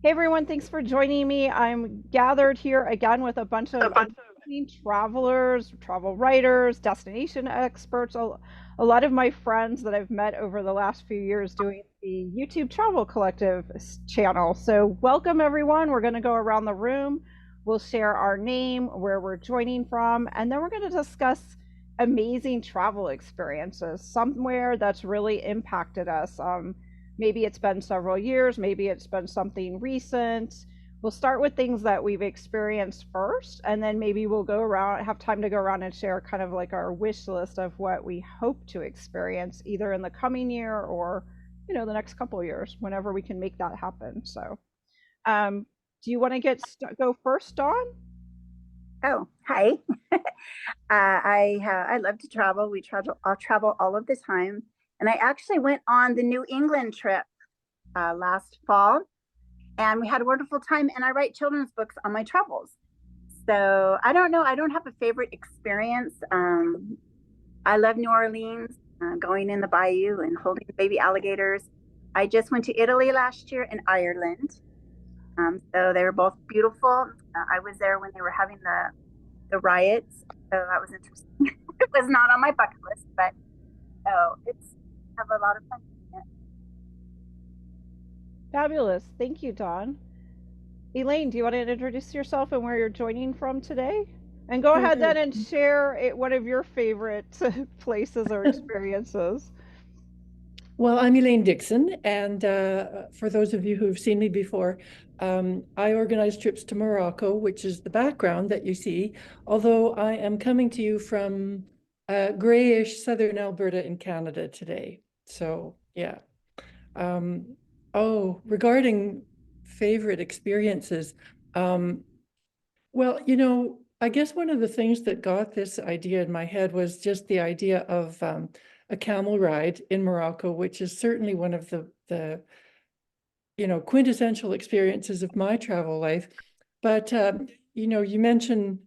Hey everyone, thanks for joining me. I'm gathered here again with a bunch of amazing travelers, travel writers, destination experts, a lot of my friends that I've met over the last few years doing the YouTube Travel Collective channel. So, welcome everyone. We're going to go around the room. We'll share our name, where we're joining from, and then we're going to discuss amazing travel experiences, somewhere that's really impacted us. Maybe it's been several years, maybe it's been something recent. We'll start with things that we've experienced first, and then maybe we'll go around, have time to go around and share kind of like our wish list of what we hope to experience either in the coming year or, the next couple of years, whenever we can make that happen. So, um, do you want to go first, Dawn? Oh, hi. I love to travel. I'll travel all of the time. And I actually went on the New England trip last fall, and we had a wonderful time. And I write children's books on my travels. So I don't know. I don't have a favorite experience. I love New Orleans, going in the bayou and holding baby alligators. I just went to Italy last year and Ireland. So they were both beautiful. I was there when they were having the riots, so that was interesting. It was not on my bucket list, but it's have a lot of fun. Fabulous. Thank you, Dawn. Elaine, do you want to introduce yourself and where you're joining from today? And go ahead Sure. then and share one of your favorite places or experiences. Well, I'm Elaine Dixson, and for those of you who've seen me before, I organize trips to Morocco, which is the background that you see, although I am coming to you from grayish southern Alberta in Canada today. So, yeah. Regarding favorite experiences, well, I guess one of the things that got this idea in my head was just the idea of a camel ride in Morocco, which is certainly one of the quintessential experiences of my travel life. But you mentioned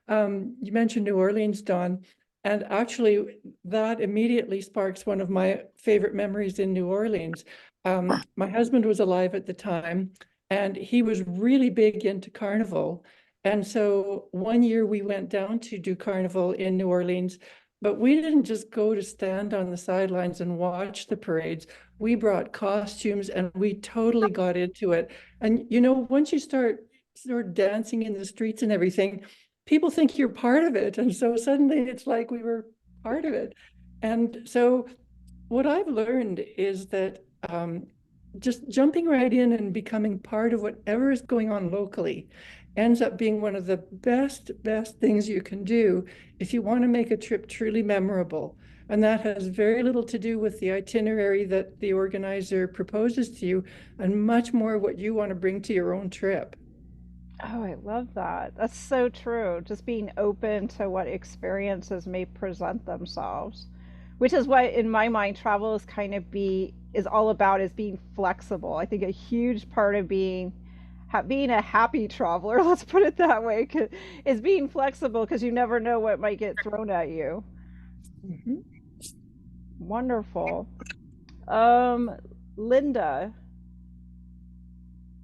you mentioned New Orleans, Dawn, and actually that immediately sparks one of my favorite memories in New Orleans. My husband was alive at the time, and he was really big into carnival. And so one year we went down to do carnival in New Orleans, but we didn't just go to stand on the sidelines and watch the parades. We brought costumes and we totally got into it. And once you start dancing in the streets and everything, people think you're part of it. And so suddenly it's like we were part of it. And so what I've learned is that just jumping right in and becoming part of whatever is going on locally ends up being one of the best things you can do if you want to make a trip truly memorable. And that has very little to do with the itinerary that the organizer proposes to you, and much more what you want to bring to your own trip. Oh, I love that. That's so true. Just being open to what experiences may present themselves, which is what, in my mind, travel is kind of is all about is being flexible. I think a huge part of being a happy traveler, let's put it that way, is being flexible because you never know what might get thrown at you. Mhm. Wonderful. Um, Linda.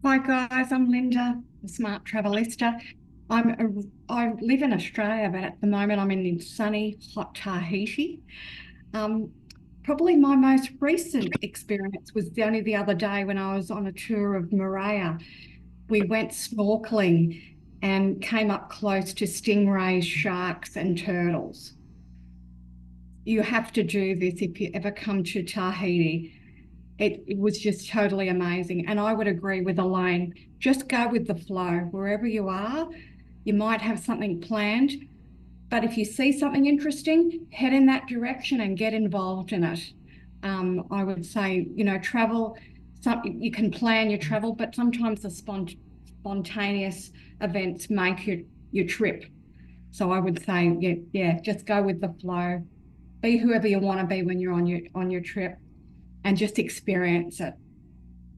Hi guys, I'm Linda, the Smart Travelista. I live in Australia, but at the moment I'm in sunny, hot Tahiti. Um, Probably my most recent experience was only the other day when I was on a tour of Moorea. We went snorkeling and came up close to stingrays, sharks, and turtles. You have to do this if you ever come to Tahiti. It was just totally amazing. And I would agree with Elaine, just go with the flow wherever you are. You might have something planned, but if you see something interesting, head in that direction and get involved in it. I would say, travel, you can plan your travel, but sometimes the spontaneous events make your trip. So I would say, yeah, just go with the flow. Be whoever you want to be when you're on your trip and just experience it.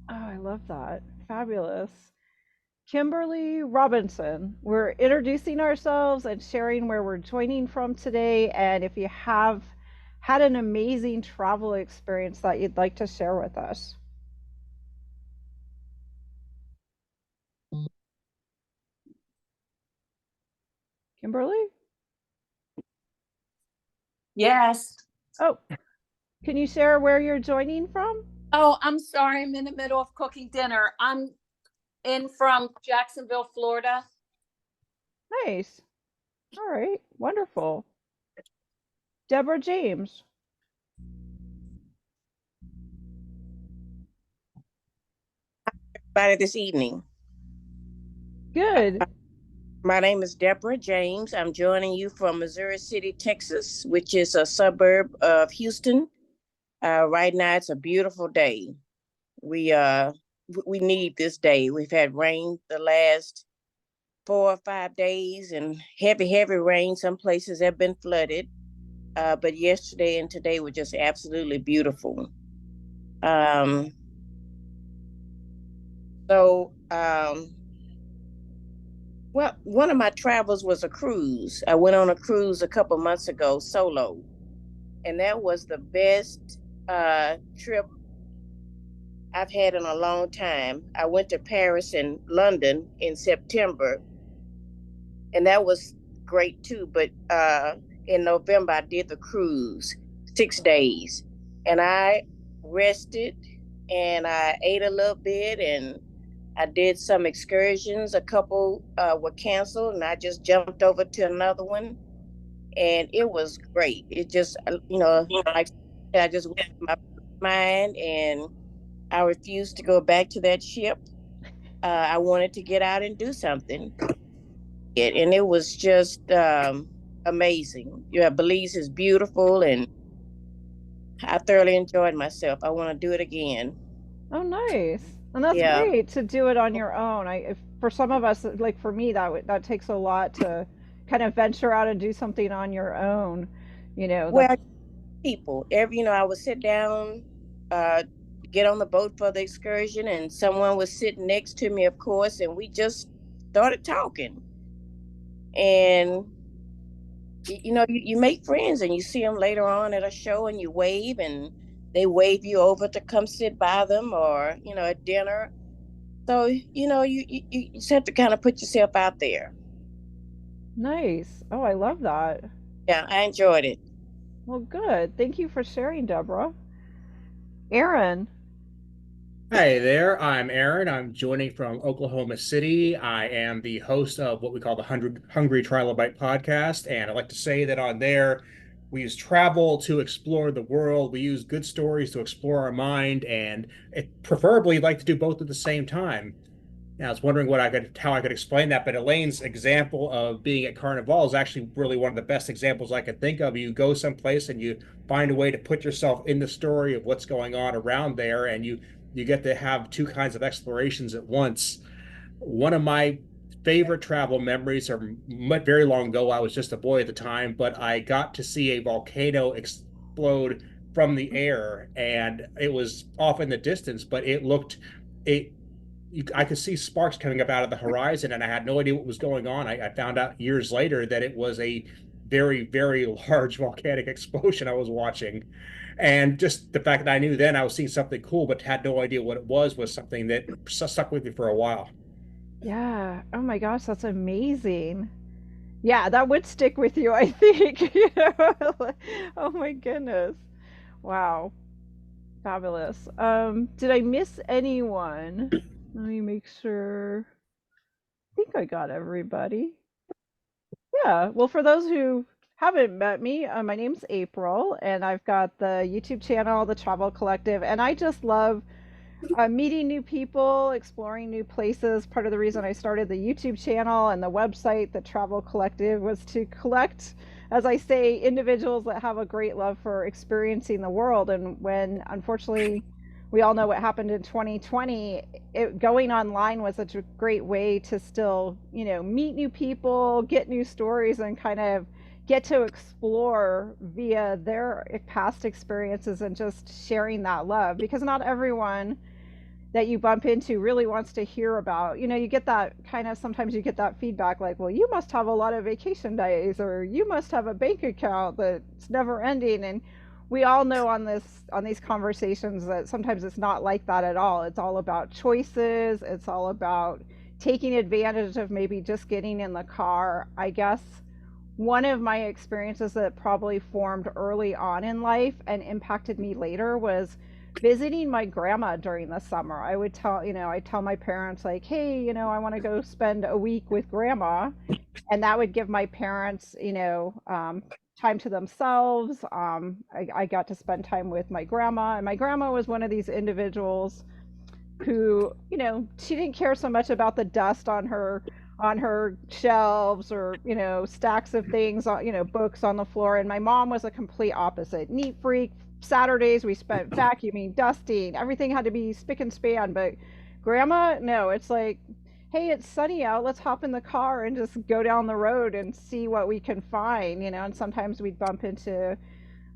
Oh, I love that. Fabulous. Kimberly Robinson. We're introducing ourselves and sharing where we're joining from today, and if you have had an amazing travel experience that you'd like to share with us. Kimberly? Yes. Oh, can you share where you're joining from? Oh, I'm sorry. I'm in the middle of cooking dinner. I'm in from Jacksonville, Florida. Nice. All right. Wonderful. Deborah James. Everybody this evening. Good. My name is Deborah James. I'm joining you from Missouri City, Texas, which is a suburb of Houston. Right now, it's a beautiful day. We need this day. We've had rain the last 4 or 5 days, and heavy rain. Some places have been flooded, but yesterday and today were just absolutely beautiful. Um, so, well, one of my travels was a cruise. I went on a cruise a couple months ago solo, and that was the best trip I've had in a long time. I went to Paris and London in September, and that was great too. But in November, I did the cruise 6 days, and I rested and I ate a little bit and I did some excursions. A couple were canceled, and I just jumped over to another one, and it was great. It just, like I just went in my mind, and I refused to go back to that ship. I wanted to get out and do something, and it was just amazing. Yeah, Belize is beautiful, and I thoroughly enjoyed myself. I want to do it again. Oh, nice. And that's Yeah. great to do it on your own. If for some of us, like for me, that takes a lot to kind of venture out and do something on your own. Well, people, I would sit down, uh, get on the boat for the excursion, and someone was sitting next to me, of course, and we just started talking. And you make friends, and you see them later on at a show, and you wave, and they wave you over to come sit by them, or at dinner. So you just have to kind of put yourself out there. Nice. Oh, I love that. Yeah, I enjoyed it. Well, good. Thank you for sharing, Deborah. Aaron. Hi there, I'm Aaron. I'm joining from Oklahoma City. I am the host of what we call the Hungry Trilobite podcast. And I'd like to say that on there, we use travel to explore the world. We use good stories to explore our mind, and preferably like to do both at the same time. Now, I was wondering how I could explain that, but Elaine's example of being at Carnival is actually really one of the best examples I could think of. You go someplace and you find a way to put yourself in the story of what's going on around there, and you get to have two kinds of explorations at once. One of my favorite travel memories are very long ago. I was just a boy at the time, but I got to see a volcano explode from the air, and it was off in the distance, but I could see sparks coming up out of the horizon, and I had no idea what was going on. I found out years later that it was a very large volcanic explosion I was watching. And just the fact that I knew then I was seeing something cool, but had no idea what it was something that stuck with me for a while. Yeah. Oh my gosh, that's amazing. Yeah, that would stick with you, I think. Oh my goodness. Wow. Fabulous. Did I miss anyone? Let me make sure. I think I got everybody. Yeah. Well, for those who haven't met me, my name's April, and I've got the YouTube channel, The Travel Collective, and I just love meeting new people, exploring new places. Part of the reason I started the YouTube channel and the website, The Travel Collective, was to collect, as I say, individuals that have a great love for experiencing the world. And when, unfortunately, we all know what happened in 2020, going online was such a great way to still, meet new people, get new stories, and kind of get to explore via their past experiences and just sharing that love, because not everyone that you bump into really wants to hear about. You get that kind of, sometimes you get that feedback like, well, you must have a lot of vacation days, or you must have a bank account that's never ending. And we all know on these conversations that sometimes it's not like that at all. It's all about choices. It's all about taking advantage of maybe just getting in the car. I guess one of my experiences that probably formed early on in life and impacted me later was visiting my grandma during the summer. I would tell, I tell my parents like, "Hey, I want to go spend a week with grandma." And that would give my parents, time to themselves. I got to spend time with my grandma, and my grandma was one of these individuals who, she didn't care so much about the dust on her shelves, or stacks of things on, books on the floor. And my mom was a complete opposite, neat freak. Saturdays we spent vacuuming, dusting, everything had to be spick and span. But grandma, no, it's like, hey, it's sunny out, let's hop in the car and just go down the road and see what we can find. And sometimes we'd bump into,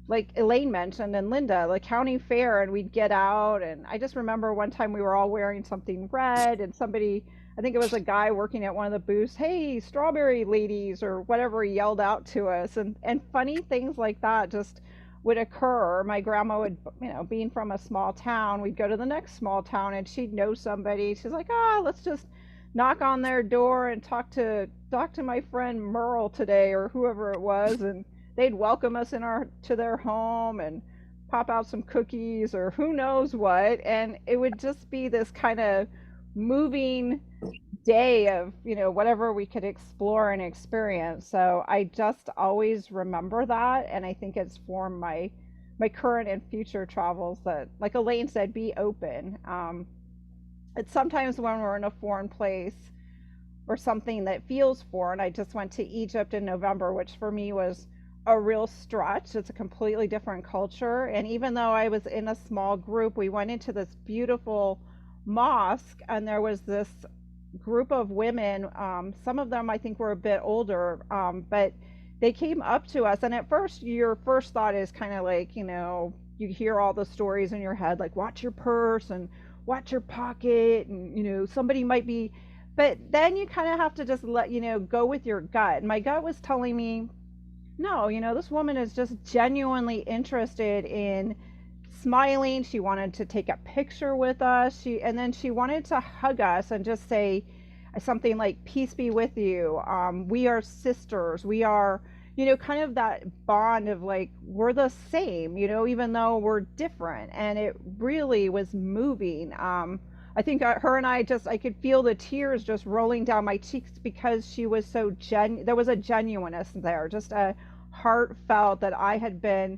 like Elaine mentioned and Linda, the county fair, and we'd get out. And I just remember one time we were all wearing something red, and somebody, I think it was a guy working at one of the booths, "Hey, strawberry ladies," or whatever he yelled out to us. And funny things like that just would occur. My grandma would, being from a small town, we'd go to the next small town and she'd know somebody. She's like, let's just knock on their door and talk to my friend Merle today, or whoever it was. And they'd welcome us to their home and pop out some cookies or who knows what. And it would just be this kind of moving day of, whatever we could explore and experience. So I just always remember that, and I think it's formed my current and future travels. That, like Elaine said, be open. It's sometimes when we're in a foreign place or something that feels foreign. I just went to Egypt in November, which for me was a real stretch. It's a completely different culture. And even though I was in a small group, we went into this beautiful mosque, and there was this group of women. Some of them I think were a bit older, but they came up to us. And at first, your first thought is kind of like, you hear all the stories in your head, like watch your purse and watch your pocket, and somebody might be. But then you kind of have to just go with your gut. And my gut was telling me, no, this woman is just genuinely interested in smiling. She wanted to take a picture with us. And then she wanted to hug us and just say something like, "Peace be with you. We are sisters. We are," kind of that bond of like, we're the same, even though we're different. And it really was moving. I think her and I could feel the tears just rolling down my cheeks, because she was so there was a genuineness there, just a heartfelt, that I had been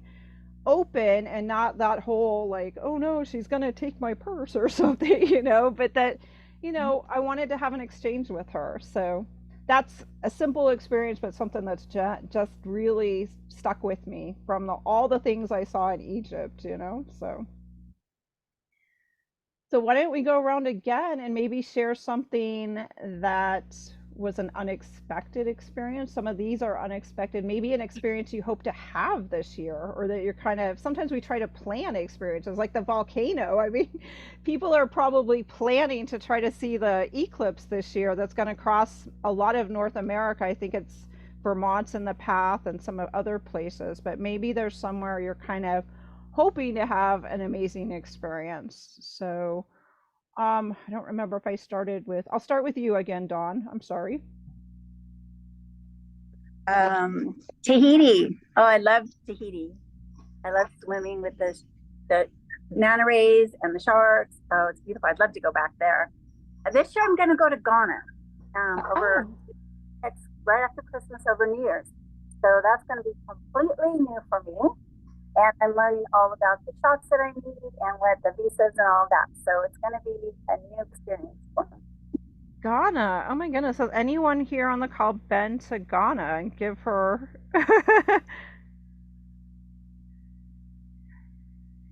open, and not that whole like, oh no, she's gonna take my purse or something, but that, I wanted to have an exchange with her. So that's a simple experience, but something that's just really stuck with me from all the things I saw in Egypt, So why don't we go around again and maybe share something that was an unexpected experience? Some of these are unexpected, maybe an experience you hope to have this year, or that you're kind of, sometimes we try to plan experiences like the volcano. I mean, people are probably planning to try to see the eclipse this year that's going to cross a lot of North America. I think it's Vermont's in the path and some other places, but maybe there's somewhere you're kind of hoping to have an amazing experience. So I don't remember if I'll start with you again, Dawn. I'm sorry. Tahiti. Oh, I love Tahiti. I love swimming with the manta rays and the sharks. Oh, it's beautiful. I'd love to go back there. This year I'm going to go to Ghana. It's right after Christmas, over New Year's. So that's going to be completely new for me. And I'm learning all about the shots that I need and what the visas and all that. So it's going to be a new experience for me. Ghana. Oh my goodness. Has anyone here on the call been to Ghana? And give her.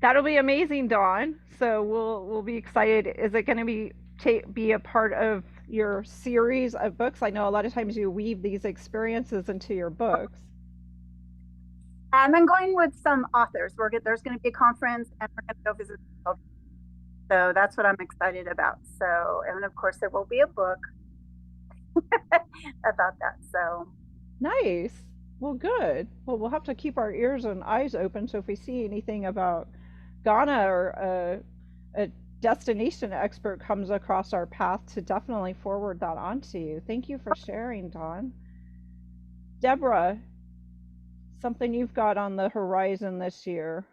That'll be amazing, Dawn. So we'll be excited. Is it going to be a part of your series of books? I know a lot of times you weave these experiences into your books. I'm going with some authors. There's going to be a conference, and we're going to go visit. So that's what I'm excited about. So, and of course, there will be a book about that. So nice. Well, good. Well, we'll have to keep our ears and eyes open. So if we see anything about Ghana, or a destination expert comes across our path, to definitely forward that on to you. Thank you for sharing, Dawn. Deborah, something you've got on the horizon this year.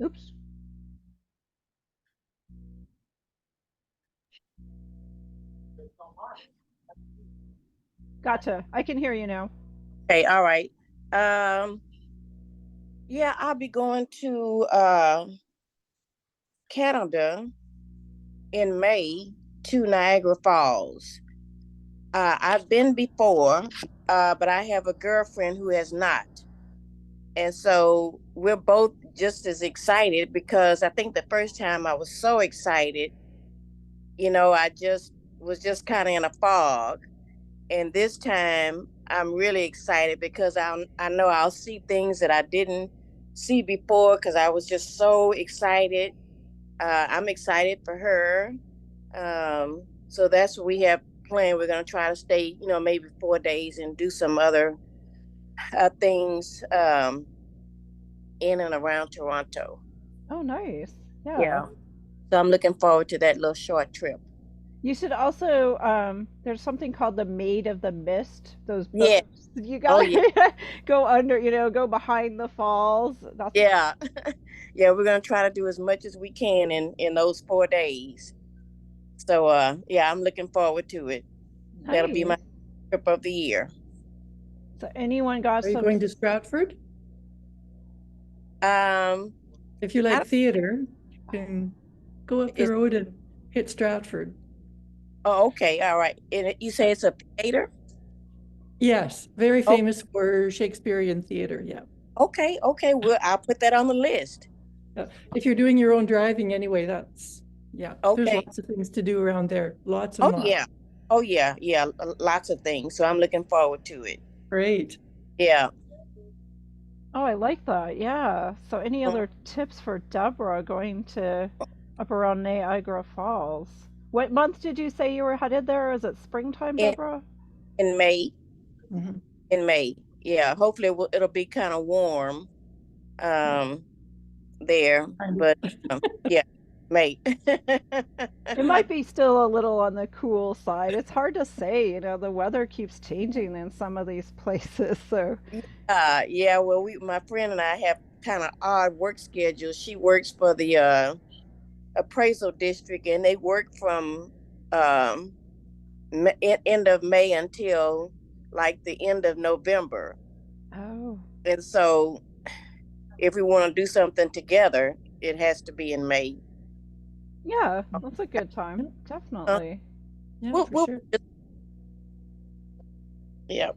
Oops. Gotcha. I can hear you now. Okay, all right. Yeah, I'll be going to Canada in May to Niagara Falls. I've been before, but I have a girlfriend who has not. And so we're both just as excited because I think the first time I was so excited, I just was just kind of in a fog. And this time I'm really excited because I know I'll see things that I didn't see before because I was just so excited. I'm excited for her. So that's what we have planned. We're going to try to stay, maybe 4 days and do some other things in and around Toronto. Oh, nice. Yeah. Yeah. So I'm looking forward to that little short trip. You should also, there's something called the Maid of the Mist, those Yeah. boats. You Oh, gotta yeah. go under, go behind the falls. That's Yeah. Yeah, we're going to try to do as much as we can in those 4 days. So, yeah, I'm looking forward to it. That'll be my nice. trip of the year. So anyone got Are you some, going to Stratford? Um, If you I like don't, theater, you can go up the it's, road and hit Stratford. oh, okay, all right. And you say it's a theater? Yes, very Oh, famous for Shakespearean theater. Yeah. okay, okay. Well, I'll put that on the list. If you're doing your own driving anyway, yeah, there's Okay. lots of things to do around there. Lots and Oh, lots. yeah. Oh, yeah, yeah. Lots of things. So I'm looking forward to it. Great. Yeah. oh, I like that. Yeah. So any Mm. other tips for Deborah going to up around Niagara Falls? What month did you say you were headed there? Is it springtime, In Deborah? in May. Mm-hmm. In May. Yeah. Hopefully it'll be kind of warm there. But yeah, May. It might be still a little on the cool side. It's hard to say, the weather keeps changing in some of these places. So, Yeah, well my friend and I have kind of odd work schedules. She works for the appraisal district and they work from um end of May until like the end of November. oh, And so if we want to do something together, it has to be in May. yeah, that's a good time. Uh, Definitely. Yeah, we'll, for we'll, sure. yeah.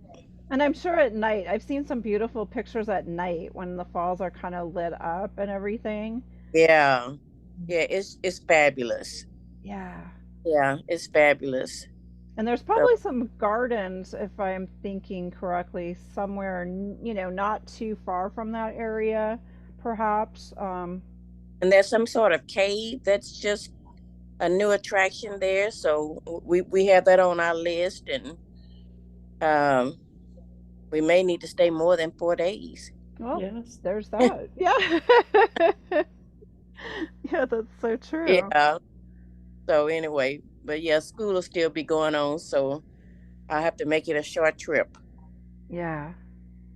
And I'm sure at night, I've seen some beautiful pictures at night when the falls are kind of lit up and everything. Yeah. Yeah, it's fabulous. Yeah. Yeah, it's fabulous. And there's So, probably some gardens, if I'm thinking correctly, somewhere, not too far from that area, perhaps. and there's some sort of cave that's just a new attraction there. So we have that on our list, and um, we may need to stay more than 4 days. Well, Yes. there's that. Yeah. Yeah, that's so true. Yeah. So anyway, but yeah, school will still be going on, so I have to make it a short trip. Yeah.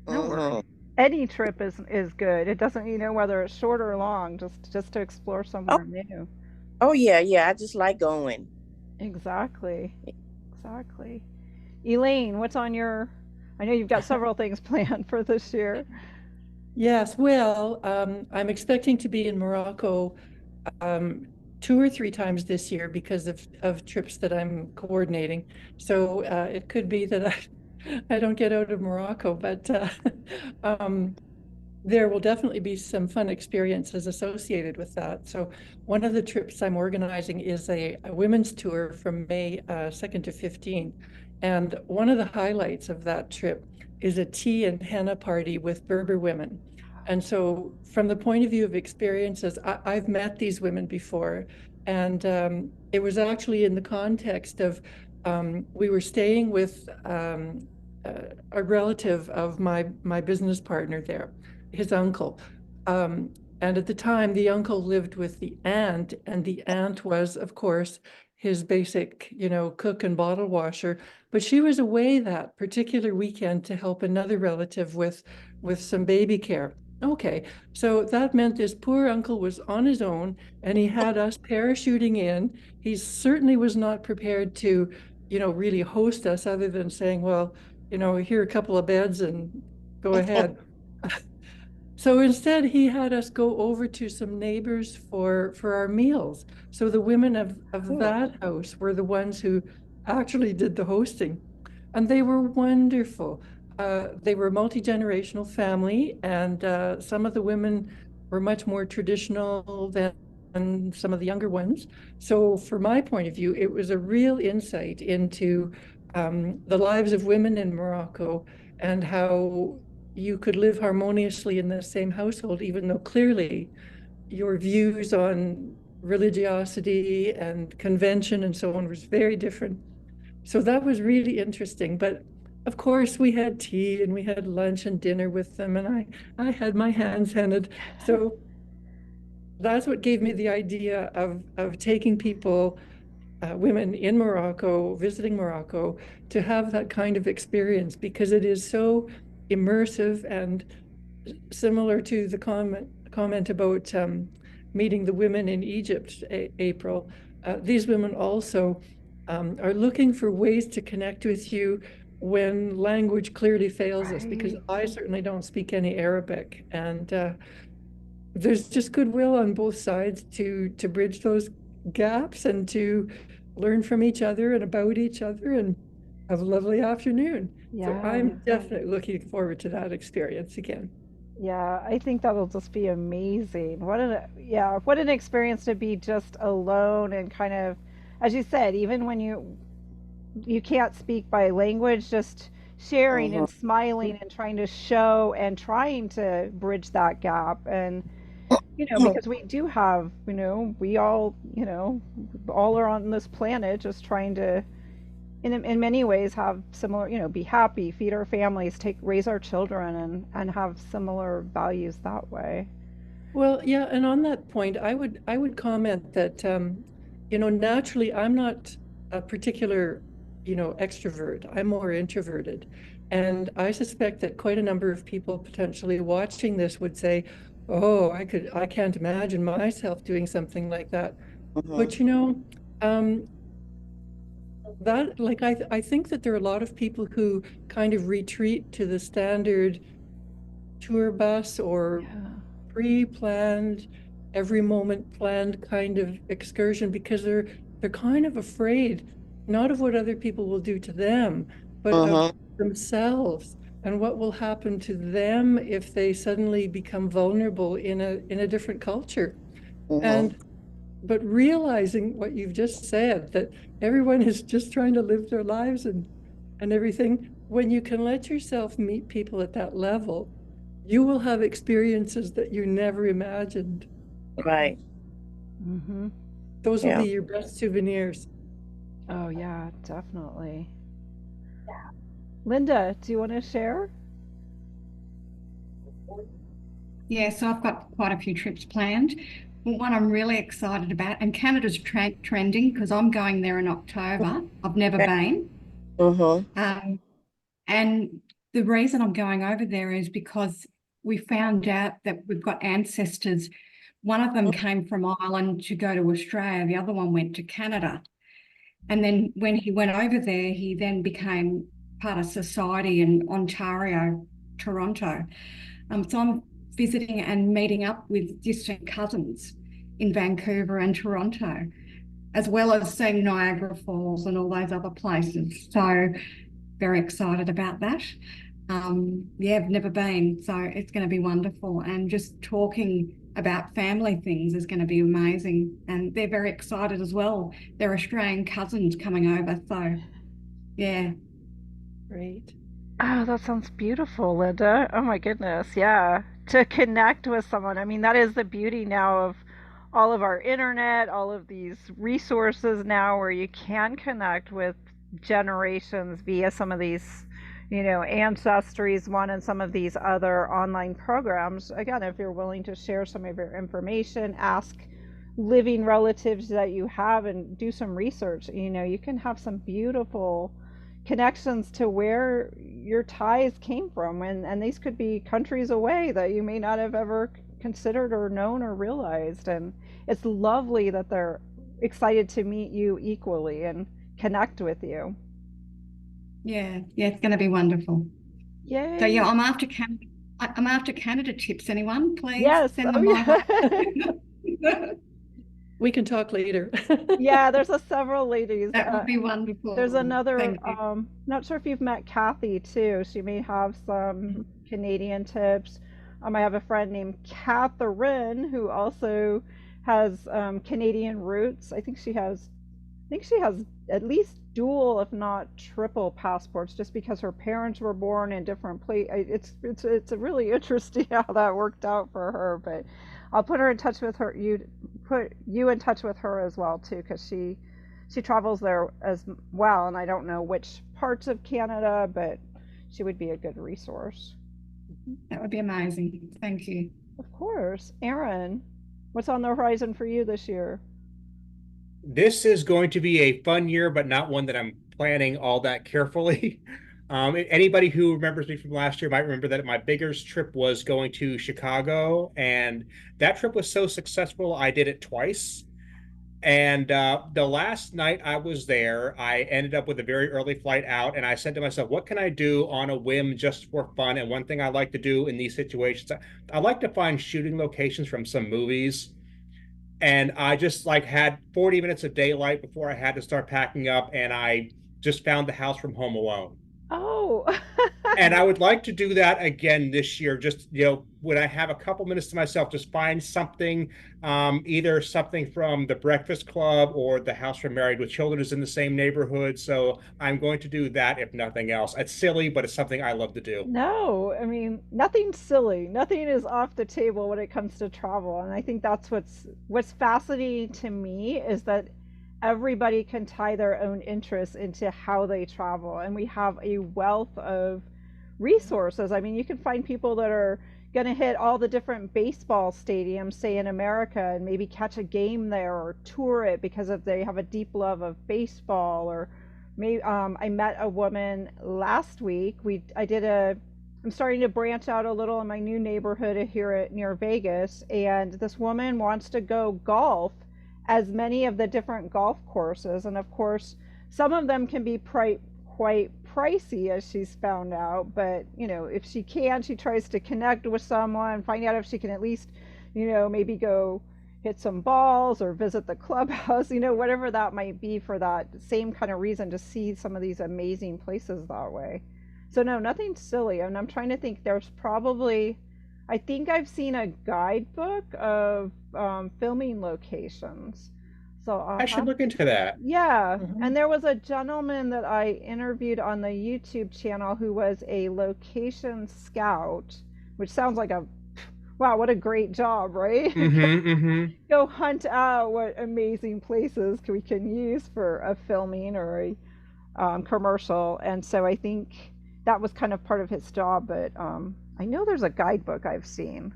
No Hmm. worries. Any trip is good. It doesn't, whether it's short or long, just to explore Oh, somewhere new. oh yeah, yeah. I just like going. Exactly. Exactly. Elaine, what's on your I know you've got several things planned for this year. Yes, well, I'm expecting to be in Morocco 2 or 3 times this year because of trips that I'm coordinating. So it could be that I don't get out of Morocco, but there will definitely be some fun experiences associated with that. So one of the trips I'm organizing is a women's tour from May 2nd to 15th. And one of the highlights of that trip is a tea and henna party with Berber women. And so from the point of view of experiences, I've met these women before. And it was actually in the context of, we were staying with a relative of my business partner there, his uncle. And at the time, the uncle lived with the aunt, and the aunt was, of course, his basic, cook and bottle washer. But she was away that particular weekend to help another relative with some baby care. Okay, so that meant this poor uncle was on his own, and he had us parachuting in. He certainly was not prepared to, really host us, other than saying, well, here are a couple of beds and go ahead. So instead, he had us go over to some neighbors for our meals. So the women of that house were the ones who actually did the hosting, and they were wonderful. They were a multi-generational family, and some of the women were much more traditional than some of the younger ones. So from my point of view, it was a real insight into the lives of women in Morocco, and how you could live harmoniously in the same household, even though clearly your views on religiosity and convention and so on was very different. So that was really interesting. But of course, we had tea and we had lunch and dinner with them, and I had my hands handed. So that's what gave me the idea of taking people, women in Morocco, visiting Morocco, to have that kind of experience, because it is so immersive, and similar to the comment about meeting the women in Egypt, April. These women also are looking for ways to connect with you when language clearly fails us, because I certainly don't speak any Arabic, and there's just goodwill on both sides to bridge those gaps and to learn from each other and about each other and have a lovely afternoon. So I'm definitely looking forward to that experience again. Yeah, I think that'll just be amazing. What an experience to be just alone and kind of, as you said, even when you can't speak by language, just sharing and smiling and trying to show and trying to bridge that gap. And because we do have, we all, all are on this planet just trying to, in many ways, have similar, be happy, feed our families, raise our children, and have similar values that way. Well, yeah, and on that point, I would comment that, naturally, I'm not a particular, extrovert. I'm more introverted. And I suspect that quite a number of people potentially watching this would say, oh, I can't imagine myself doing something like that. But that, like, I think that there are a lot of people who kind of retreat to the standard tour bus or pre-planned, every moment planned kind of excursion, because they're kind of afraid, not of what other people will do to them, but of themselves, and what will happen to them if they suddenly become vulnerable in a different culture. But realizing what you've just said, that everyone is just trying to live their lives and everything, when you can let yourself meet people at that level, you will have experiences that you never imagined. Right. Those will be your best souvenirs. Oh, yeah, definitely. Linda, do you want to share? Yeah, so I've got quite a few trips planned. One I'm really excited about, and Canada's trending because I'm going there in October. I've never been. And the reason I'm going over there is because we found out that we've got ancestors. One of them came from Ireland to go to Australia. The other one went to Canada. And then when he went over there, he then became part of society in Ontario, Toronto. So I'm visiting and meeting up with distant cousins in Vancouver and Toronto, as well as seeing Niagara Falls and all those other places. So very excited about that. Yeah, I've never been, so it's going to be wonderful. And just talking about family things is going to be amazing. And they're very excited as well. They're Australian cousins coming over, so yeah. Great. Oh, that sounds beautiful, Linda. Oh my goodness, yeah. To connect with someone. I mean, that is the beauty now of all of our internet, all of these resources now where you can connect with generations via some of these, Ancestry's one and some of these other online programs. Again, if you're willing to share some of your information, ask living relatives that you have and do some research. You know, you can have some beautiful connections to where your ties came from, and these could be countries away that you may not have ever considered or known or realized. And it's lovely that they're excited to meet you equally and connect with you. Yeah, yeah, it's going to be wonderful. So Yay. yeah, I'm after Canada tips. Anyone, please Yes. send Oh them my yeah. way. We can talk later. Yeah, there's a several ladies. That would be There's wonderful. another, Thank you. not sure if you've met Kathy too. She may have some Canadian tips. I have a friend named Catherine who also has Canadian roots. I think she has at least dual, if not triple passports, just because her parents were born in different places. It's really interesting how that worked out for her. But I'll put her in touch with her. You put you in touch with her as well too, because she travels there as well, and I don't know which parts of Canada, but she would be a good resource. That would be amazing. Thank you. Of course, Aaron, what's on the horizon for you this year? This is going to be a fun year, but not one that I'm planning all that carefully. Anybody who remembers me from last year might remember that my biggest trip was going to Chicago, and that trip was so successful, I did it twice. And the last night I was there, I ended up with a very early flight out, and I said to myself, what can I do on a whim just for fun? And one thing I like to do in these situations, I like to find shooting locations from some movies. And I just like had 40 minutes of daylight before I had to start packing up, and I just found the house from Home Alone. Oh, And I would like to do that again this year. Just, when I have a couple minutes to myself, just find something, either something from the Breakfast Club or the House for Married with Children is in the same neighborhood. So I'm going to do that if nothing else. It's silly, but it's something I love to do. no, I mean, nothing's silly. Nothing is off the table when it comes to travel. And I think that's what's fascinating to me is that everybody can tie their own interests into how they travel. And we have a wealth of resources. I mean, you can find people that are going to hit all the different baseball stadiums, say in America, and maybe catch a game there or tour it because of they have a deep love of baseball. Or maybe I met a woman last week. I'm starting to branch out a little in my new neighborhood here near Vegas, and this woman wants to go golf as many of the different golf courses. And of course, some of them can be quite pricey, as she's found out. But, if she can, she tries to connect with someone, find out if she can at least, maybe go hit some balls or visit the clubhouse, whatever that might be for that same kind of reason to see some of these amazing places that way. So, no, nothing silly. And I'm trying to think, I think I've seen a guidebook of filming locations. So I should look into that. yeah. Mhm. And there was a gentleman that I interviewed on the YouTube channel who was a location scout, which sounds like wow, what a great job, right? Go hunt out what amazing places we can use for a filming or a commercial. And so I think that was kind of part of his job. But I know there's a guidebook I've seen.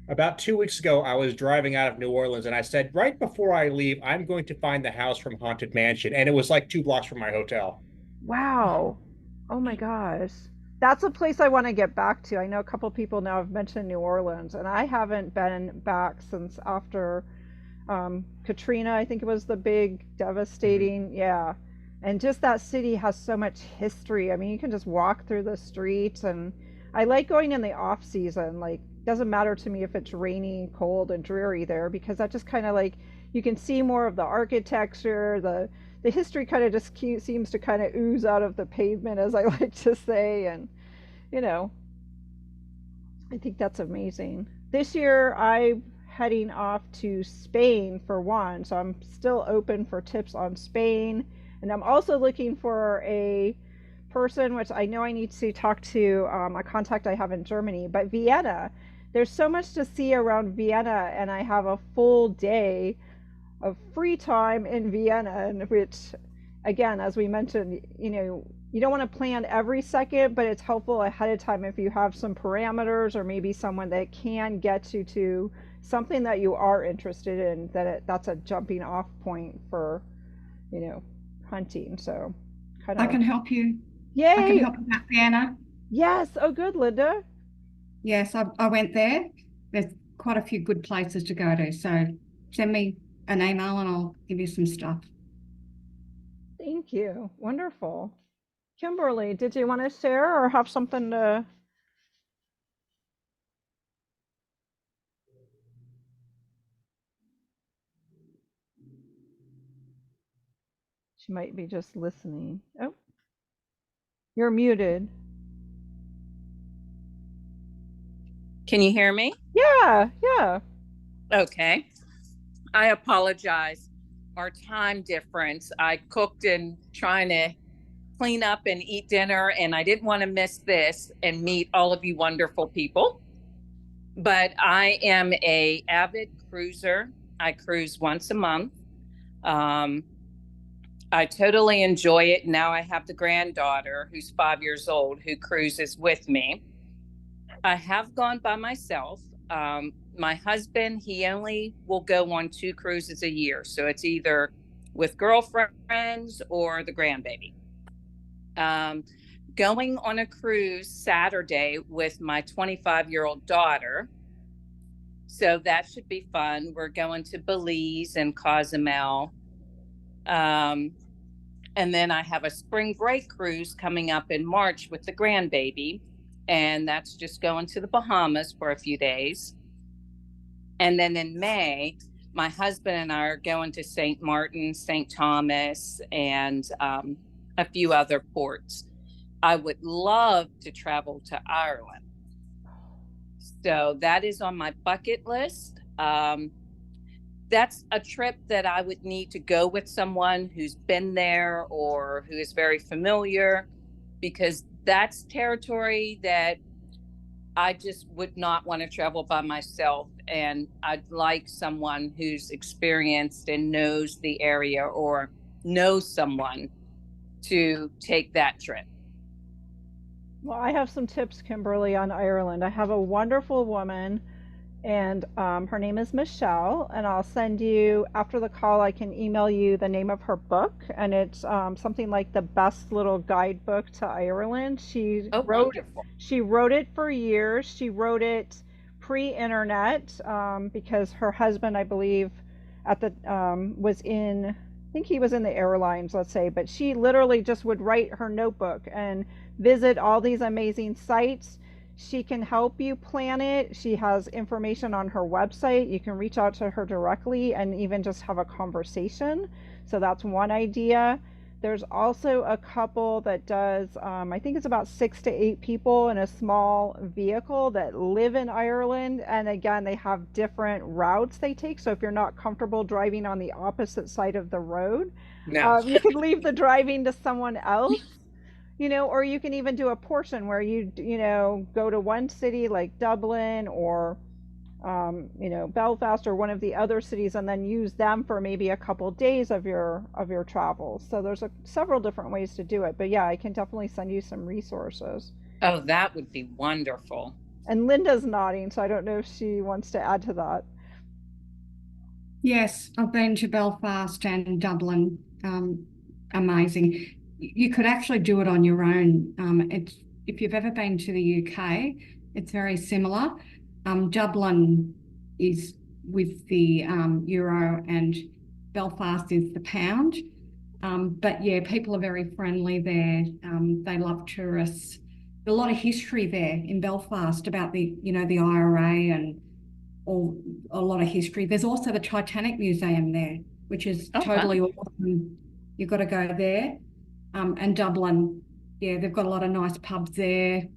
About 2 weeks ago, I was driving out of New Orleans, and I said, right before I leave, I'm going to find the house from Haunted Mansion. And it was like 2 blocks from my hotel. Wow. Oh my gosh. That's a place I want to get back to. I know a couple people now have mentioned New Orleans, and I haven't been back since after Katrina. I think it was the big devastating, yeah. And just that city has so much history. I mean, you can just walk through the streets, and I like going in the off season. Like, doesn't matter to me if it's rainy, cold, and dreary there, because that just kind of like you can see more of the architecture, the history kind of just seems to kind of ooze out of the pavement, as I like to say. And you know, I think that's amazing. This year, I'm heading off to Spain for one, so I'm still open for tips on Spain. And I'm also looking for a person, which I know I need to talk to a contact I have in Germany, but Vienna. There's so much to see around Vienna, and I have a full day of free time in Vienna, and which, again, as we mentioned, you don't want to plan every second, but it's helpful ahead of time if you have some parameters or maybe someone that can get you to something that you are interested in, that's a jumping off point for, you know, hunting. So kind I of, can help you. I can yay. help you out, Deanna. Yes. Oh, good, Linda. Yes, I went there. There's quite a few good places to go to. So send me an email and I'll give you some stuff. Thank you. Wonderful. Kimberly, did you want to share or have something to? She might be just listening. Oh, you're muted. Can you hear me? Yeah, yeah. Okay. I apologize. Our time difference. I cooked and trying to clean up and eat dinner, and I didn't want to miss this and meet all of you wonderful people. But I am a avid cruiser. I cruise once a month. I totally enjoy it. Now I have the granddaughter who's 5 years old who cruises with me. I have gone by myself. My husband, he only will go on 2 cruises a year. So it's either with girlfriends or the grandbaby. Going on a cruise Saturday with my 25-year-old daughter. So that should be fun. We're going to Belize and Cozumel. And then I have a spring break cruise coming up in March with the grandbaby. And that's just going to the Bahamas for a few days. And then in May, my husband and I are going to St. Martin, St. Thomas, and a few other ports. I would love to travel to Ireland. So that is on my bucket list. That's a trip that I would need to go with someone who's been there or who is very familiar, because that's territory that I just would not want to travel by myself. And I'd like someone who's experienced and knows the area or knows someone to take that trip. Well, I have some tips, Kimberly, on Ireland. I have a wonderful woman, and her name is Michelle, and I'll send you, after the call, I can email you the name of her book, and it's something like the best little guidebook to Ireland. Wonderful. She wrote it for years. She wrote it pre-internet, because her husband, I believe, at the was in, I think he was in the airlines, let's say, but she literally just would write her notebook and visit all these amazing sites. She can help you plan it. She has information on her website. You can reach out to her directly and even just have a conversation. So that's one idea. There's also a couple that does, I think it's about 6 to 8 people in a small vehicle that live in Ireland. And again, they have different routes they take. So if you're not comfortable driving on the opposite side of the road, you could leave the driving to someone else. Or you can even do a portion where you go to one city like Dublin or, Belfast or one of the other cities, and then use them for maybe a couple days of your travels. So there's several different ways to do it. But yeah, I can definitely send you some resources. Oh, that would be wonderful. And Linda's nodding, so I don't know if she wants to add to that. Yes, I've been to Belfast and Dublin. Amazing. You could actually do it on your own. If you've ever been to the UK, it's very similar. Dublin is with the euro and Belfast is the pound. But yeah, people are very friendly there. They love tourists. There's a lot of history there in Belfast about the IRA and a lot of history. There's also the Titanic Museum there, which is totally awesome. You've got to go there. And Dublin, yeah, they've got a lot of nice pubs there.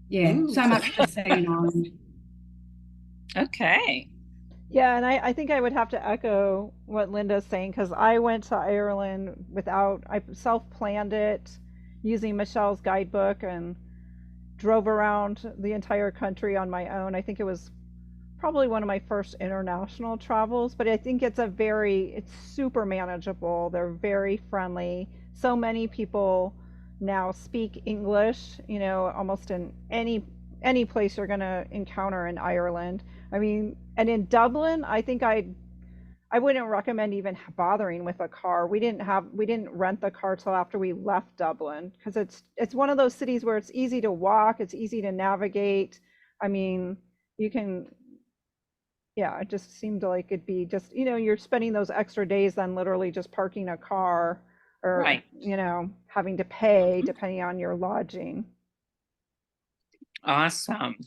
Yeah, so much to see in Ireland. Okay. Yeah, and I think I would have to echo what Linda's saying, because I went to Ireland I self-planned it using Michelle's guidebook and drove around the entire country on my own. I think it was probably one of my first international travels, but I think it's super manageable. They're very friendly. So many people now speak English, almost in any any place you're going to encounter in Ireland. I mean, and in Dublin, I think I wouldn't recommend even bothering with a car. We didn't rent the car till after we left Dublin because it's one of those cities where it's easy to walk, it's easy to navigate. I mean, you can, yeah, it just seemed like it'd be just, you're spending those extra days then literally just parking a car or, Right. having to pay depending on your lodging. Awesome.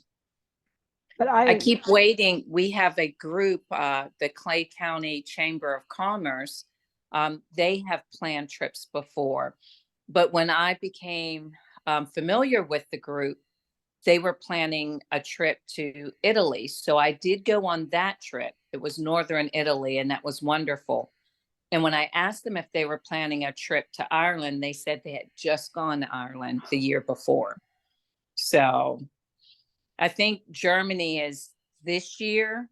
But I keep waiting. We have a group, the Clay County Chamber of Commerce. They have planned trips before, but when I became familiar with the group, they were planning a trip to Italy. So I did go on that trip. It was Northern Italy, and that was wonderful. And when I asked them if they were planning a trip to Ireland, they said they had just gone to Ireland the year before. So I think Germany is this year,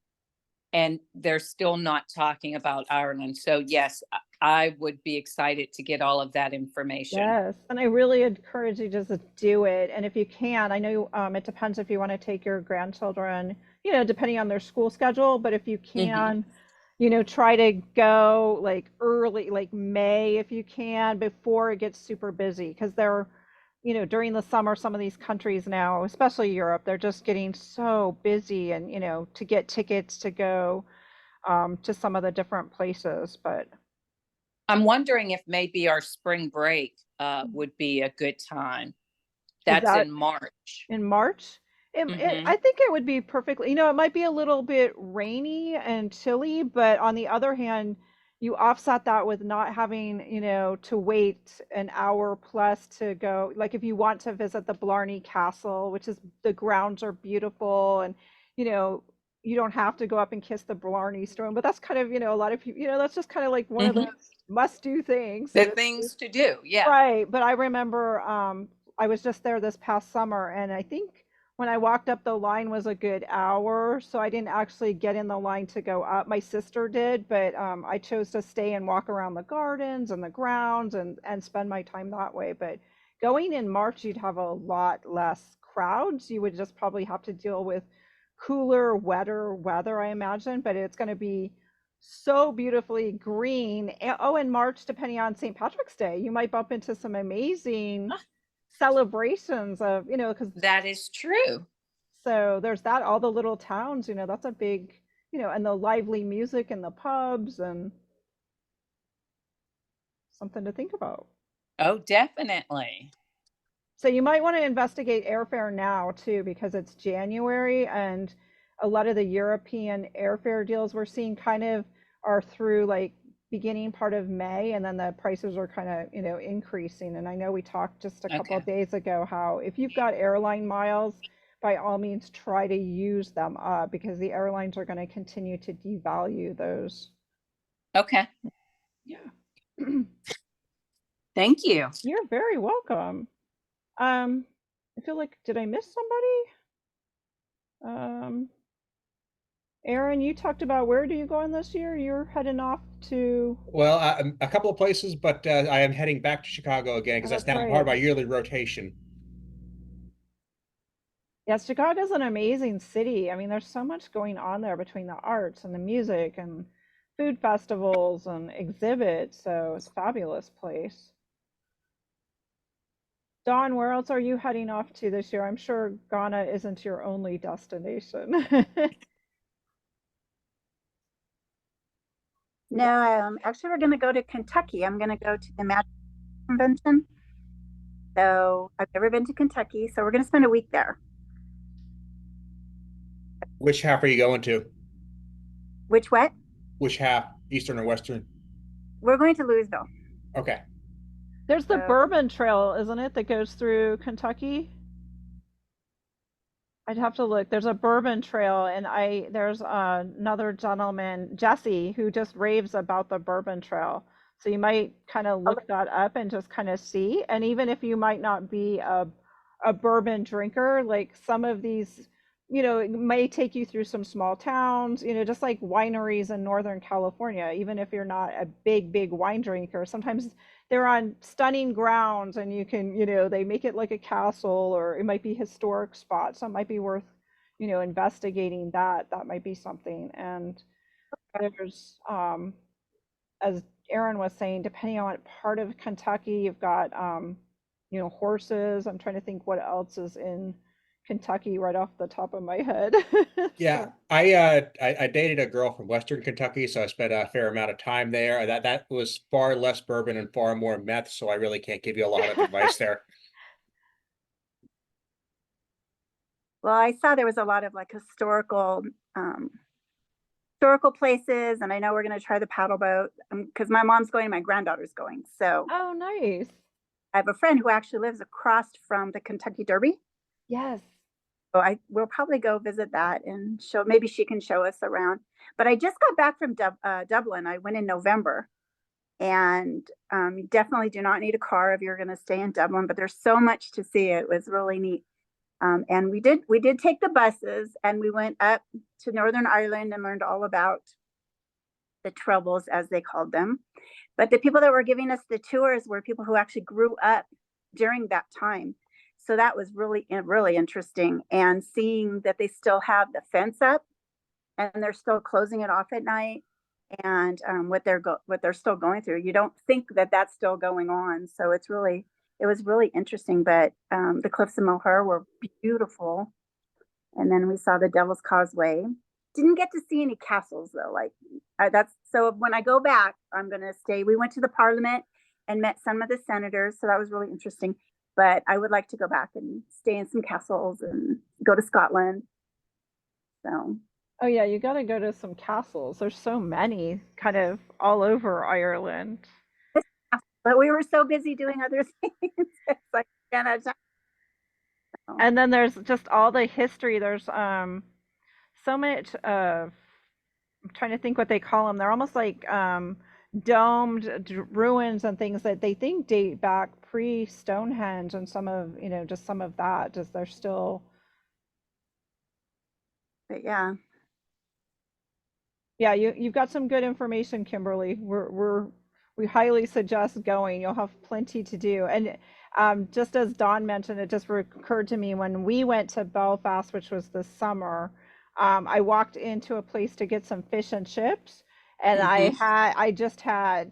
and they're still not talking about Ireland. So yes, I would be excited to get all of that information. Yes, and I really encourage you just to do it. And if you can, I know it depends if you want to take your grandchildren, depending on their school schedule. But if you can, try to go like early, like May, if you can, before it gets super busy. Because during the summer, some of these countries now, especially Europe, they're just getting so busy, and to get tickets to go to some of the different places. But I'm wondering if maybe our spring break would be a good time. That's in March. In March? I think it would be perfectly, it might be a little bit rainy and chilly, but on the other hand, you offset that with not having, to wait an hour plus to go. Like if you want to visit the Blarney Castle, which is, the grounds are beautiful, and, you don't have to go up and kiss the Blarney Stone, but that's kind of, a lot of people, that's just kind of like one of those must-do things. The things to do, yeah. Right, but I remember I was just there this past summer, and I think when I walked up, the line was a good hour, so I didn't actually get in the line to go up. My sister did, but I chose to stay and walk around the gardens and the grounds and spend my time that way. But going in March, you'd have a lot less crowds. You would just probably have to deal with cooler, wetter weather, I imagine, but it's going to be so beautifully green. Oh, in March, depending on St. Patrick's Day, you might bump into some amazing celebrations of, because that is true. So there's that, all the little towns, that's a big, and the lively music and the pubs, and something to think about. Oh, definitely. So you might want to investigate airfare now too, because it's January, and a lot of the European airfare deals we're seeing kind of are through like beginning part of May, and then the prices are kind of, increasing. And I know we talked just a couple of days ago how if you've got airline miles, by all means try to use them up, because the airlines are going to continue to devalue those. Okay. Yeah. Thank you. You're very welcome. I feel like, did I miss somebody? Aaron, you talked about, where do you going this year? You're heading off to... Well, a couple of places, but I am heading back to Chicago again, because that's now part of my yearly rotation. Yes, Chicago's an amazing city. I mean, there's so much going on there between the arts and the music and food festivals and exhibits. So it's a fabulous place. Dawn, where else are you heading off to this year? I'm sure Ghana isn't your only destination. No, actually, we're going to go to Kentucky. I'm going to go to the Majestic convention. So I've never been to Kentucky, so we're going to spend a week there. Which half are you going to? Which what? Which half, Eastern or Western? We're going to Louisville. Okay. There's the Bourbon Trail, isn't it, that goes through Kentucky? I'd have to look. There's a Bourbon Trail, and there's another gentleman, Jesse, who just raves about the Bourbon Trail. So you might kind of look that up and just kind of see. And even if you might not be a bourbon drinker, like some of these it may take you through some small towns, just like wineries in Northern California. Even if you're not a big wine drinker, sometimes they're on stunning grounds and you can, they make it like a castle, or it might be historic spots. So it might be worth, investigating that. That might be something. And there's, as Aaron was saying, depending on what part of Kentucky, you've got, horses. I'm trying to think what else is in Kentucky right off the top of my head. Yeah, So, I dated a girl from Western Kentucky, so I spent a fair amount of time there. That was far less bourbon and far more meth, so I really can't give you a lot of advice there. Well, I saw there was a lot of like historical places, and I know we're going to try the paddle boat because my mom's going, my granddaughter's going. So oh, nice. I have a friend who actually lives across from the Kentucky Derby. Yes. So I will probably go visit that and maybe she can show us around. But I just got back from Dublin. I went in November, and you definitely do not need a car if you're going to stay in Dublin. But there's so much to see. It was really neat. And we did take the buses, and we went up to Northern Ireland and learned all about the Troubles, as they called them. But the people that were giving us the tours were people who actually grew up during that time. So that was really, really interesting. And seeing that they still have the fence up and they're still closing it off at night, and what they're still going through. You don't think that that's still going on. So it was really interesting. But the cliffs of Moher were beautiful. And then we saw the Devil's Causeway. Didn't get to see any castles though. Like that's so when I go back, I'm gonna stay. We went to the Parliament and met some of the senators, so that was really interesting. But I would like to go back and stay in some castles and go to Scotland. So Oh, yeah, you got to go to some castles. There's so many kind of all over Ireland. but we were so busy doing other things. It's like so. And then there's just all the history. There's so much of, I'm trying to think what they call them. They're almost like domed ruins and things that they think date back pre Stonehenge, and some of, just some of that. Just they're still. But yeah. Yeah, you've got some good information, Kimberly. We highly suggest going. You'll have plenty to do. And just as Dawn mentioned, it just occurred to me when we went to Belfast, which was this summer. I walked into a place to get some fish and chips, and I just had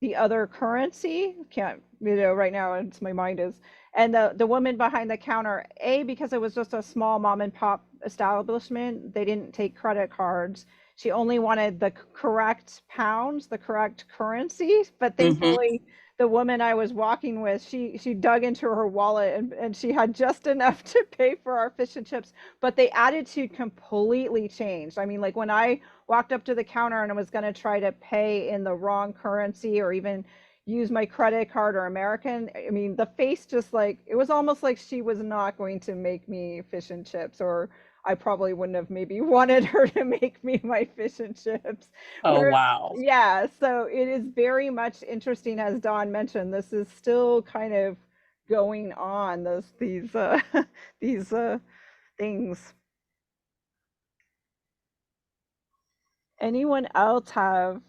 the other currency. Can't, right now it's my mind is. And the woman behind the counter, because it was just a small mom and pop establishment, they didn't take credit cards. She only wanted the correct pounds, the correct currency. But thankfully, the woman I was walking with, she dug into her wallet, and she had just enough to pay for our fish and chips. But the attitude completely changed. I mean, like when I walked up to the counter and I was going to try to pay in the wrong currency or even use my credit card or American, I mean, the face just like, it was almost like she was not going to make me fish and chips, or I probably wouldn't have maybe wanted her to make me my fish and chips. Oh, Whereas, wow. yeah, so it is very much interesting, as Dawn mentioned, this is still kind of going on, these these things. Anyone else have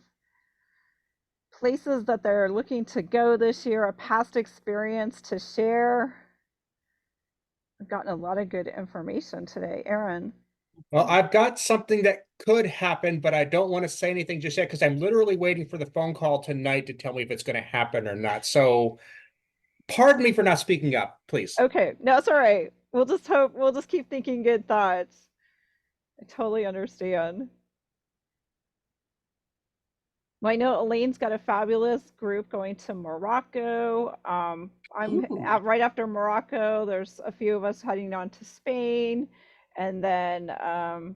places that they're looking to go this year, a past experience to share? I've gotten a lot of good information today. Aaron. Well, I've got something that could happen, but I don't want to say anything just yet because I'm literally waiting for the phone call tonight to tell me if it's going to happen or not. So pardon me for not speaking up, please. Okay, no, it's all right. We'll just keep thinking good thoughts. I totally understand. Well, I know Elaine's got a fabulous group going to Morocco. I'm right after Morocco. There's a few of us heading on to Spain. And then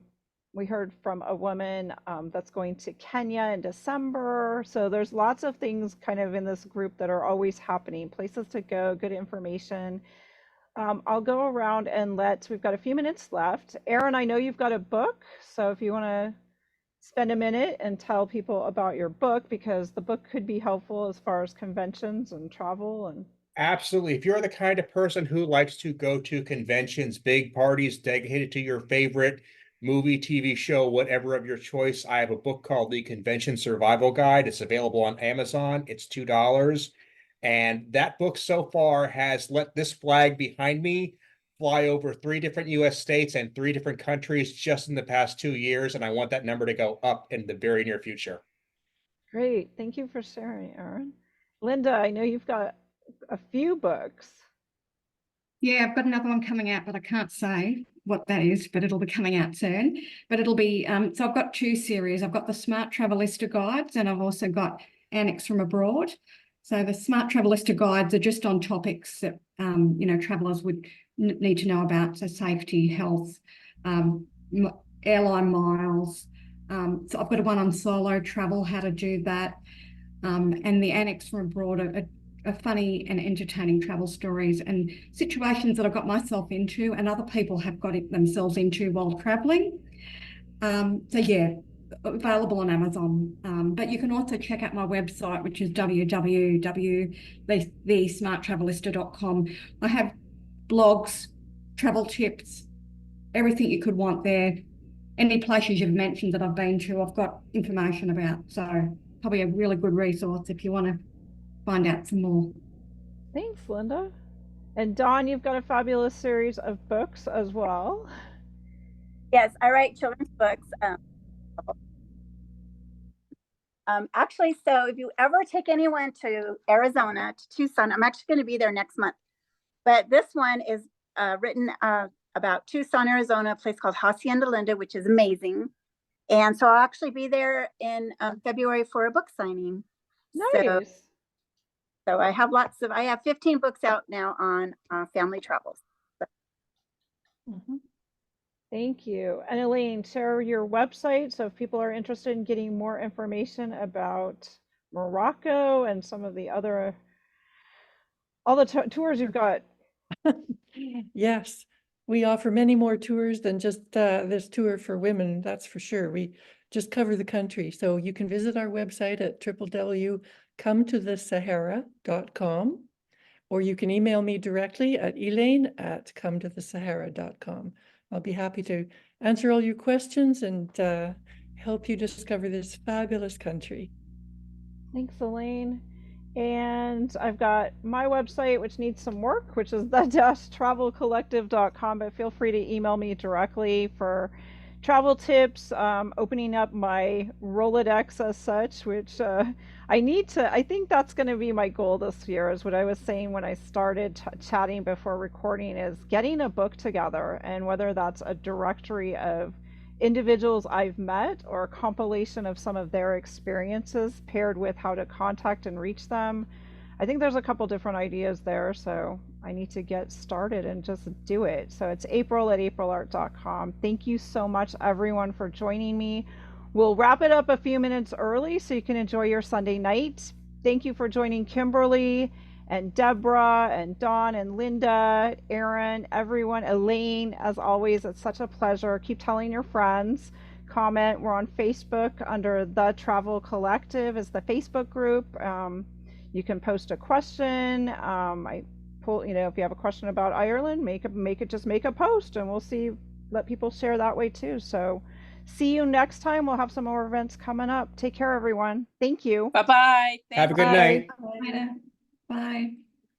we heard from a woman that's going to Kenya in December. So there's lots of things kind of in this group that are always happening, places to go, good information. I'll go around and we've got a few minutes left. Aaron, I know you've got a book. So if you want to spend a minute and tell people about your book, because the book could be helpful as far as conventions and travel and Absolutely. If you're the kind of person who likes to go to conventions, big parties dedicated to your favorite movie, TV show, whatever of your choice, I have a book called The Convention Survival Guide. It's available on Amazon. It's $2. And that book so far has let this flag behind me fly over 3 different US states and 3 different countries just in the past 2 years. And I want that number to go up in the very near future. Great. Thank you for sharing, Erin. Linda, I know you've got a few books. Yeah, I've got another one coming out, but I can't say what that is, but it'll be coming out soon. But it'll be, so I've got 2 series. I've got the Smart Travelista guides, and I've also got Annex from Abroad. So the Smart Travelista guides are just on topics that, travelers would need to know about. So safety, health, airline miles. So I've got one on solo travel, how to do that. And the Annex from Abroad are funny and entertaining travel stories and situations that I got myself into and other people have got themselves into while traveling. So yeah, available on Amazon. But you can also check out my website, which is www.thesmarttravelista.com. I have blogs, travel tips, everything you could want there. Any places you've mentioned that I've been to, I've got information about. So probably a really good resource if you want to find out some more. Thanks, Linda. And Dawn, you've got a fabulous series of books as well. Yes, I write children's books. Actually, so if you ever take anyone to Arizona, to Tucson, I'm actually going to be there next month. But this one is written about Tucson, Arizona, a place called Hacienda Linda, which is amazing. And so I'll actually be there in February for a book signing. Nice. So I have I have 15 books out now on family travels. Thank you. And Elaine, share your website so if people are interested in getting more information about Morocco and some of the other, all the tours you've got. Yes, we offer many more tours than just this tour for women, that's for sure. We just cover the country. So you can visit our website at www.cometothesahara.com, or you can email me directly at elaine@cometothesahara.com. I'll be happy to answer all your questions and help you discover this fabulous country. Thanks, Elaine. And I've got my website, which needs some work, which is the-travelcollective.com, but feel free to email me directly for travel tips, opening up my Rolodex as such, which I think that's going to be my goal this year, is what I was saying when I started chatting before recording, is getting a book together, and whether that's a directory of individuals I've met or a compilation of some of their experiences paired with how to contact and reach them. I think there's a couple different ideas there, so I need to get started and just do it. So it's april@aprilart.com. Thank you so much, everyone, for joining me. We'll wrap it up a few minutes early so you can enjoy your Sunday night. Thank you for joining Kimberly and Deborah and Dawn and Linda, Erin, everyone, Elaine. As always, it's such a pleasure. Keep telling your friends. Comment. We're on Facebook under The Travel Collective is the Facebook group. You can post a question. If you have a question about Ireland, make a post, and we'll let people share that way too. So see you next time. We'll have some more events coming up. Take care, everyone. Thank you. Bye-bye. Have a good night. Bye.